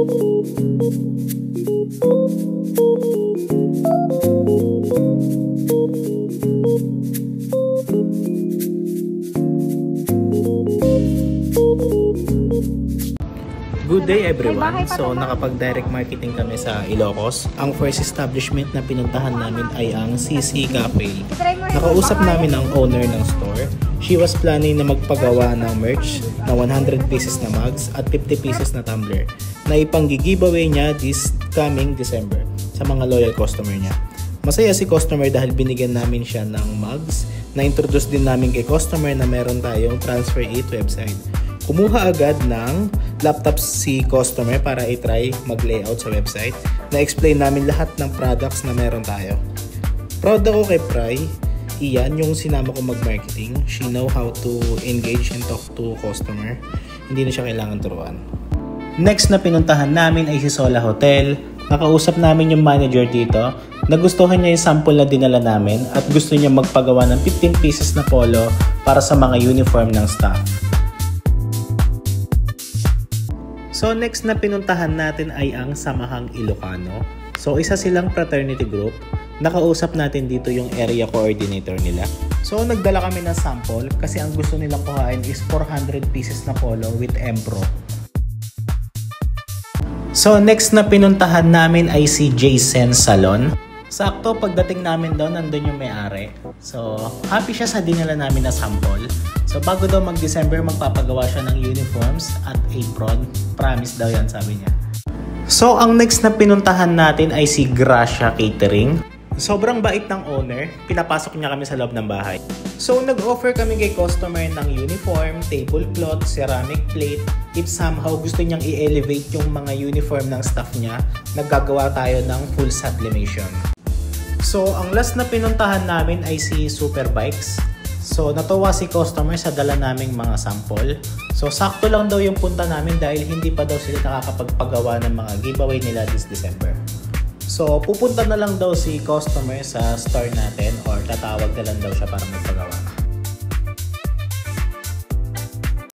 Good day everyone! So nakapag-direct marketing kami sa Ilocos. Ang first establishment na pinuntahan namin ay ang CC Cafe. Nakausap namin ang owner ng store. She was planning na magpagawa ng merch na 100 pieces na mugs at 50 pieces na tumbler na ipang-giveaway niya this coming December sa mga loyal customer niya. Masaya si customer dahil binigyan namin siya ng mugs. Na-introduce din namin kay customer na meron tayong Transfer8 website. Kumuha agad ng laptop si customer para i-try mag-layout sa website. Na-explain namin lahat ng products na meron tayo. Proud ako kay Pry. Iyan yung sinama ko mag-marketing. She know how to engage and talk to customer. Hindi na siya kailangan turuan. Next na pinuntahan namin ay si Sola Hotel. Nakausap namin yung manager dito. Nagustuhan niya yung sample na dinala namin at gusto niya magpagawa ng 15 pieces na polo para sa mga uniform ng staff. So next na pinuntahan natin ay ang Samahang Ilocano. So isa silang fraternity group. Nakausap natin dito yung area coordinator nila. So nagdala kami ng sample kasi ang gusto nilang kuhain is 400 pieces na polo with Empro. So next na pinuntahan namin ay si Jason Salon. Sakto pagdating namin doon, nandun yung may-ari. So happy siya sa dinala namin na sample. So bago daw mag-December, magpapagawa siya ng uniforms at apron. Promise daw yan, sabi niya. So ang next na pinuntahan natin ay si Gracia Catering. Sobrang bait ng owner. Pinapasok niya kami sa loob ng bahay. So nag-offer kami kay customer ng uniform, tablecloth, ceramic plate. If somehow gusto niyang i-elevate yung mga uniform ng staff niya, naggagawa tayo ng full sublimation. So ang last na pinuntahan namin ay si Superbikes. So natuwa si customer sa dala naming mga sample. So sakto lang daw yung punta namin dahil hindi pa daw sila nakakapagpagawa ng mga giveaway nila this December. So pupunta na lang daw si customer sa store natin or tatawag na lang daw siya para magpagawa.